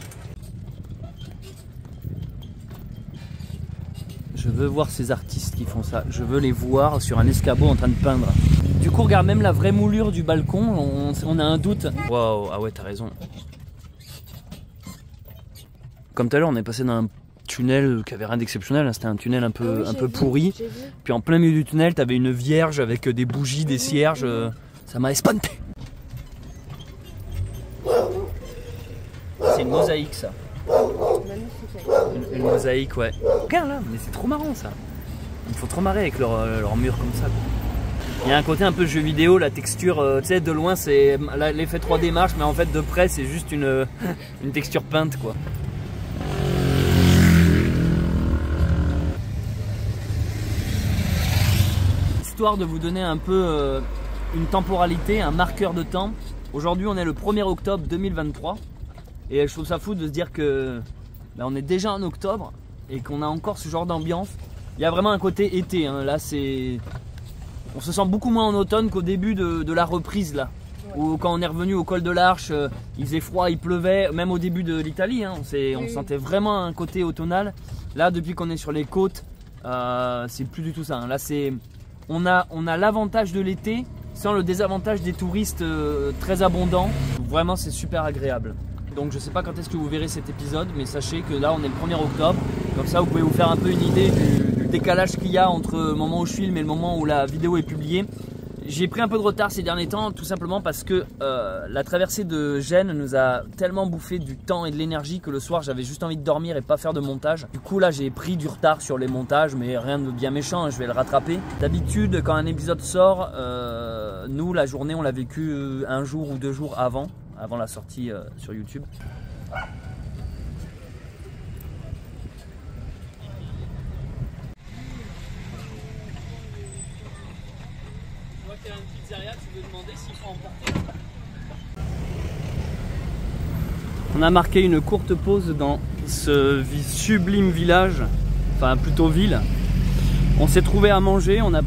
Je veux voir ces artistes qui font ça. Je veux les voir sur un escabeau en train de peindre. Du coup, regarde même la vraie moulure du balcon. On a un doute. Waouh, ah ouais, t'as raison. Comme tout à l'heure, on est passé dans un tunnel qui avait rien d'exceptionnel. C'était un tunnel un peu pourri. Puis en plein milieu du tunnel, t'avais une vierge avec des bougies, des cierges. Ça m'a espanté. C'est une mosaïque ça. Une mosaïque, ouais. Regarde là, mais c'est trop marrant ça. Il faut trop marrer avec leur mur comme ça. Il y a un côté un peu jeu vidéo, la texture, tu sais, de loin c'est l'effet 3D marche, mais en fait de près c'est juste une texture peinte quoi. Histoire de vous donner un peu une temporalité, un marqueur de temps. Aujourd'hui on est le 1er octobre 2023 et je trouve ça fou de se dire que on est déjà en octobre et qu'on a encore ce genre d'ambiance. Il y a vraiment un côté été, hein. Là c'est... On se sent beaucoup moins en automne qu'au début de la reprise là. Ouais. Ou quand on est revenu au col de l'Arche, il faisait froid, il pleuvait, même au début de l'Italie, hein, on sentait vraiment un côté automnal. Là depuis qu'on est sur les côtes, c'est plus du tout ça. Hein. Là, on a l'avantage de l'été sans le désavantage des touristes très abondants. Vraiment, c'est super agréable. Donc je sais pas quand est-ce que vous verrez cet épisode, mais sachez que là on est le 1er octobre. Comme ça vous pouvez vous faire un peu une idée du décalage qu'il y a entre le moment où je filme et le moment où la vidéo est publiée. J'ai pris un peu de retard ces derniers temps, tout simplement parce que la traversée de Gênes nous a tellement bouffé du temps et de l'énergie que le soir j'avais juste envie de dormir et pas faire de montage. Du coup là j'ai pris du retard sur les montages, mais rien de bien méchant, hein, je vais le rattraper. D'habitude quand un épisode sort, nous la journée on l'a vécu un jour ou 2 jours avant la sortie sur YouTube. Je vois qu'il y a une pizzeria, tu veux demander s'il faut emporter. On a marqué une courte pause dans ce sublime village, enfin plutôt ville. On s'est trouvé à manger, on a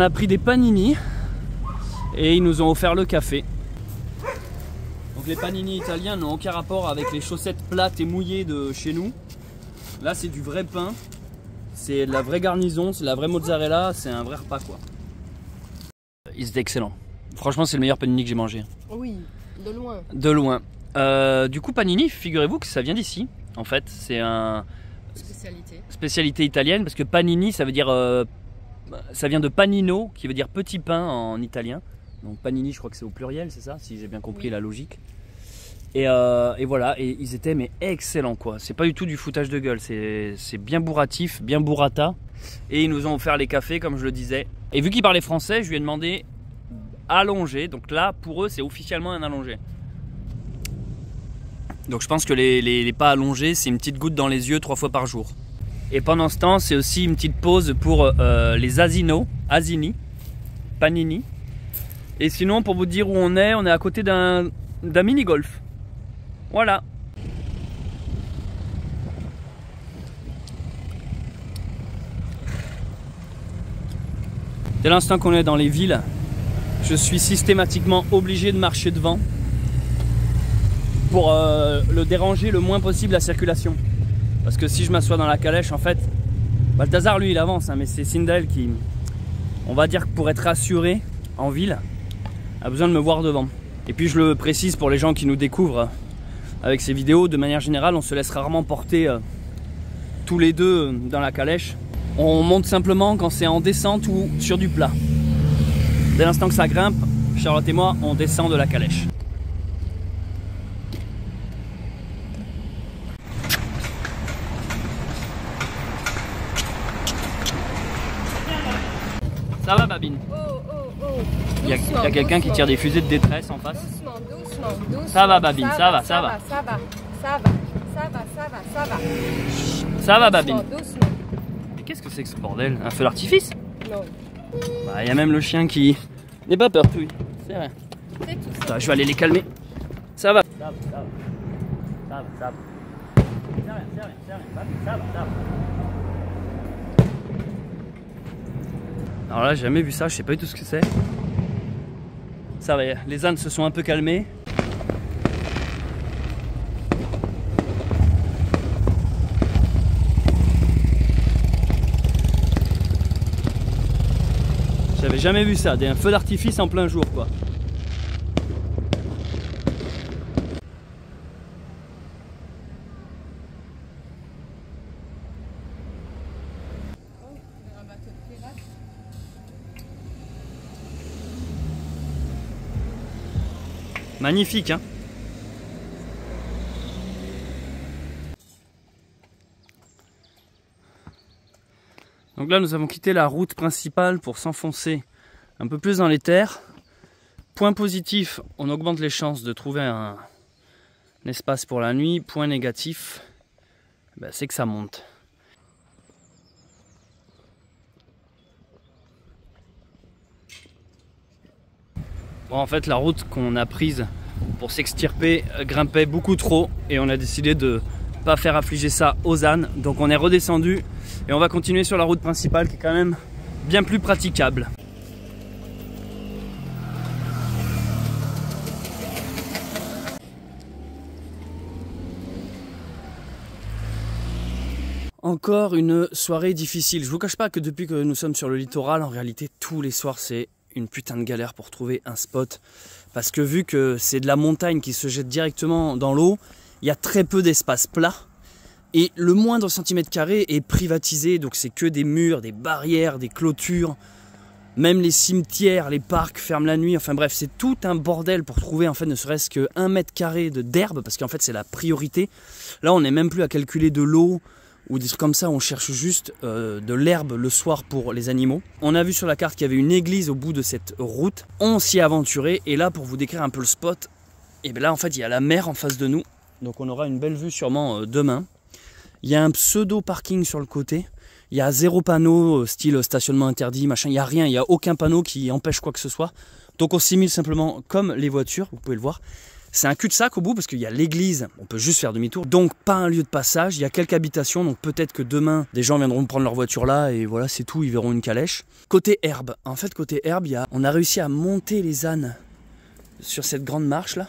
pris des panini. Et ils nous ont offert le café. Donc les panini italiens n'ont aucun rapport avec les chaussettes plates et mouillées de chez nous. Là c'est du vrai pain, c'est de la vraie garnison, c'est de la vraie mozzarella, c'est un vrai repas quoi. Ils étaient excellents. Franchement c'est le meilleur panini que j'ai mangé.
Oui, de loin.
De loin. Du coup panini, figurez-vous que ça vient d'ici. En fait c'est un spécialité italienne parce que panini ça veut dire ça vient de panino qui veut dire petit pain en italien. Donc panini je crois que c'est au pluriel, c'est ça, si j'ai bien compris la logique. Et voilà, et ils étaient mais excellents quoi. C'est pas du tout du foutage de gueule, c'est bien bourratif, bien burrata. Et ils nous ont offert les cafés comme je le disais. Et vu qu'ils parlaient français, je lui ai demandé allongé. Donc là pour eux c'est officiellement un allongé. Donc je pense que les pas allongés c'est une petite goutte dans les yeux 3 fois par jour. Et pendant ce temps c'est aussi une petite pause pour les asini, panini. Et sinon, pour vous dire où on est à côté d'un mini-golf. Voilà. Dès l'instant qu'on est dans les villes, je suis systématiquement obligé de marcher devant pour le déranger le moins possible la circulation. Parce que si je m'assois dans la calèche, en fait, Balthazar lui il avance, hein, mais c'est Sindel qui, on va dire que pour être rassuré en ville, a besoin de me voir devant. Et puis je le précise pour les gens qui nous découvrent avec ces vidéos, de manière générale on se laisse rarement porter tous les deux dans la calèche. On monte simplement quand c'est en descente ou sur du plat. Dès l'instant que ça grimpe, Charlotte et moi on descend de la calèche. Ça va Babine? Il y a quelqu'un qui tire des fusées de détresse en face.
Doucement.
Ça va Babine, ça va.
Ça va.
Ça va Babine.
Doucement.
Mais qu'est-ce que c'est que ce bordel? Un feu d'artifice?
Non.
Bah il y a même le chien qui... N'aie pas peur, oui. C'est vrai.
C'est tout ça.
Attends, je vais aller les calmer. Ça va. Ça va. Alors là, j'ai jamais vu ça, je sais pas du tout ce que c'est. Ça va, les ânes se sont un peu calmés. J'avais jamais vu ça, un feu d'artifice en plein jour quoi. Magnifique hein. Donc là nous avons quitté la route principale pour s'enfoncer un peu plus dans les terres. Point positif, on augmente les chances de trouver un espace pour la nuit. Point négatif, ben, c'est que ça monte. Bon, en fait la route qu'on a prise pour s'extirper grimpait beaucoup trop et on a décidé de pas faire affliger ça aux ânes. Donc on est redescendu et on va continuer sur la route principale qui est quand même bien plus praticable. Encore une soirée difficile. Je vous cache pas que depuis que nous sommes sur le littoral, en réalité tous les soirs c'est une putain de galère pour trouver un spot. Parce que vu que c'est de la montagne qui se jette directement dans l'eau, il y a très peu d'espace plat. Et le moindre centimètre carré est privatisé, donc c'est que des murs, des barrières, des clôtures. Même les cimetières, les parcs ferment la nuit. Enfin bref, c'est tout un bordel pour trouver en fait ne serait-ce que 1 mètre carré d'herbe, parce qu'en fait c'est la priorité. Là on n'est même plus à calculer de l'eau ou des trucs comme ça, on cherche juste de l'herbe le soir pour les animaux. On a vu sur la carte qu'il y avait une église au bout de cette route. On s'y est aventuré et là pour vous décrire un peu le spot, et bien là en fait il y a la mer en face de nous. Donc on aura une belle vue sûrement demain. Il y a un pseudo parking sur le côté. Il y a 0 panneau style stationnement interdit, machin. Il n'y a rien, il n'y a aucun panneau qui empêche quoi que ce soit. Donc on simule simplement comme les voitures, vous pouvez le voir. C'est un cul-de-sac au bout parce qu'il y a l'église, on peut juste faire demi-tour. Donc pas un lieu de passage, il y a quelques habitations. Donc peut-être que demain, des gens viendront prendre leur voiture là et voilà, c'est tout, ils verront une calèche. Côté herbe, en fait côté herbe, on a réussi à monter les ânes sur cette grande marche là.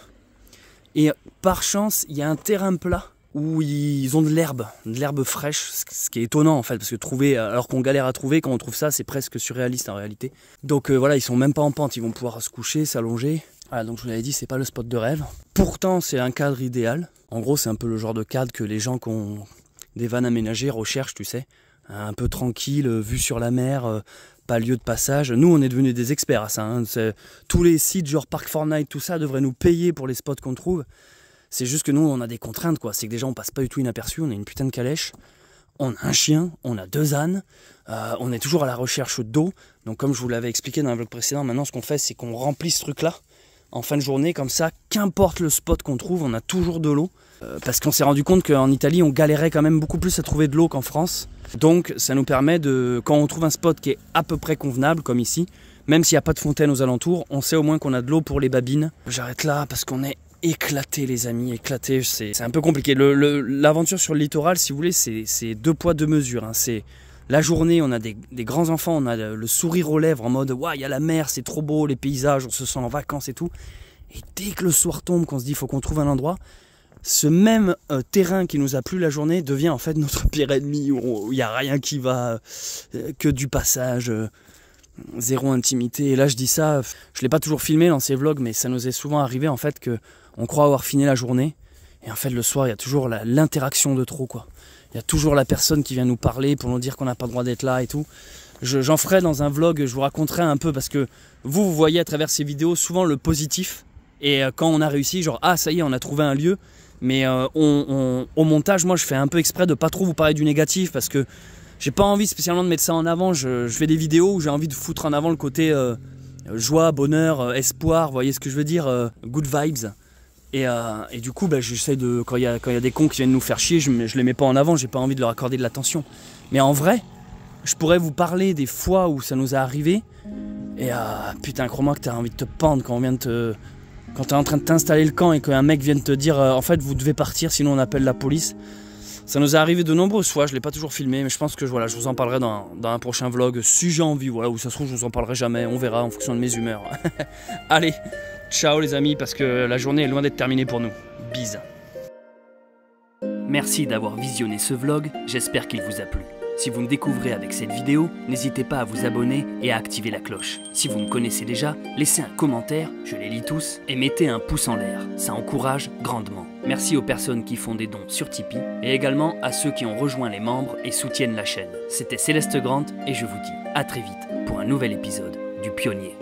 Et par chance, il y a un terrain plat où ils ont de l'herbe fraîche, ce qui est étonnant en fait, parce que trouver, alors qu'on galère à trouver, quand on trouve ça, c'est presque surréaliste en réalité. Donc voilà, ils sont même pas en pente, ils vont pouvoir se coucher, s'allonger. Voilà, donc je vous l'avais dit, c'est pas le spot de rêve. Pourtant, c'est un cadre idéal. En gros, c'est un peu le genre de cadre que les gens qui ont des vannes aménagées recherchent, tu sais. Un peu tranquille, vue sur la mer, pas lieu de passage. Nous, on est devenus des experts à ça. Hein. Tous les sites genre Park Fortnite, tout ça, devraient nous payer pour les spots qu'on trouve. C'est juste que nous, on a des contraintes, quoi. C'est que déjà, on passe pas du tout inaperçu. On a une putain de calèche. On a un chien, on a 2 ânes. On est toujours à la recherche d'eau. Donc, comme je vous l'avais expliqué dans un vlog précédent, maintenant, ce qu'on fait, c'est qu'on remplit ce truc-là en fin de journée. Comme ça, qu'importe le spot qu'on trouve, on a toujours de l'eau. Parce qu'on s'est rendu compte qu'en Italie, on galérait quand même beaucoup plus à trouver de l'eau qu'en France. Donc, ça nous permet de, quand on trouve un spot qui est à peu près convenable, comme ici, même s'il n'y a pas de fontaine aux alentours, on sait au moins qu'on a de l'eau pour les babines. J'arrête là parce qu'on est éclaté les amis, éclaté, c'est un peu compliqué. L'aventure sur le littoral, si vous voulez, c'est 2 poids 2 mesures. Hein. C'est la journée, on a des grands enfants, on a le sourire aux lèvres en mode waouh, il y a la mer, c'est trop beau, les paysages, on se sent en vacances et tout. Et dès que le soir tombe, qu'on se dit il faut qu'on trouve un endroit, ce même terrain qui nous a plu la journée devient en fait notre pire ennemi, où il n'y a rien qui va, que du passage. Zéro intimité. Et là je dis ça, je l'ai pas toujours filmé dans ces vlogs, mais ça nous est souvent arrivé en fait que on croit avoir fini la journée et en fait le soir il y a toujours l'interaction de trop quoi. Il y a toujours la personne qui vient nous parler pour nous dire qu'on n'a pas le droit d'être là et tout. J'en ferai dans un vlog, je vous raconterai un peu parce que vous voyez à travers ces vidéos souvent le positif et quand on a réussi genre ah ça y est on a trouvé un lieu, mais au montage moi je fais un peu exprès de pas trop vous parler du négatif parce que j'ai pas envie spécialement de mettre ça en avant. Je fais des vidéos où j'ai envie de foutre en avant le côté joie, bonheur, espoir, vous voyez ce que je veux dire, good vibes. Et du coup, bah, j'essaie de, quand il y a des cons qui viennent nous faire chier, je les mets pas en avant, j'ai pas envie de leur accorder de l'attention. Mais en vrai, je pourrais vous parler des fois où ça nous est arrivé. Et putain, crois-moi que t'as envie de te pendre quand t'es en train de t'installer le camp et qu'un mec vienne te dire en fait vous devez partir sinon on appelle la police. Ça nous est arrivé de nombreuses fois, je ne l'ai pas toujours filmé, mais je pense que voilà, je vous en parlerai dans un prochain vlog, si j'ai envie, voilà, ou ça se trouve je vous en parlerai jamais, on verra en fonction de mes humeurs. Allez, ciao les amis, parce que la journée est loin d'être terminée pour nous. Bise.
Merci d'avoir visionné ce vlog, j'espère qu'il vous a plu. Si vous me découvrez avec cette vidéo, n'hésitez pas à vous abonner et à activer la cloche. Si vous me connaissez déjà, laissez un commentaire, je les lis tous, et mettez un pouce en l'air, ça encourage grandement. Merci aux personnes qui font des dons sur Tipeee, et également à ceux qui ont rejoint les membres et soutiennent la chaîne. C'était Céleste Grant, et je vous dis à très vite pour un nouvel épisode du Pionnier.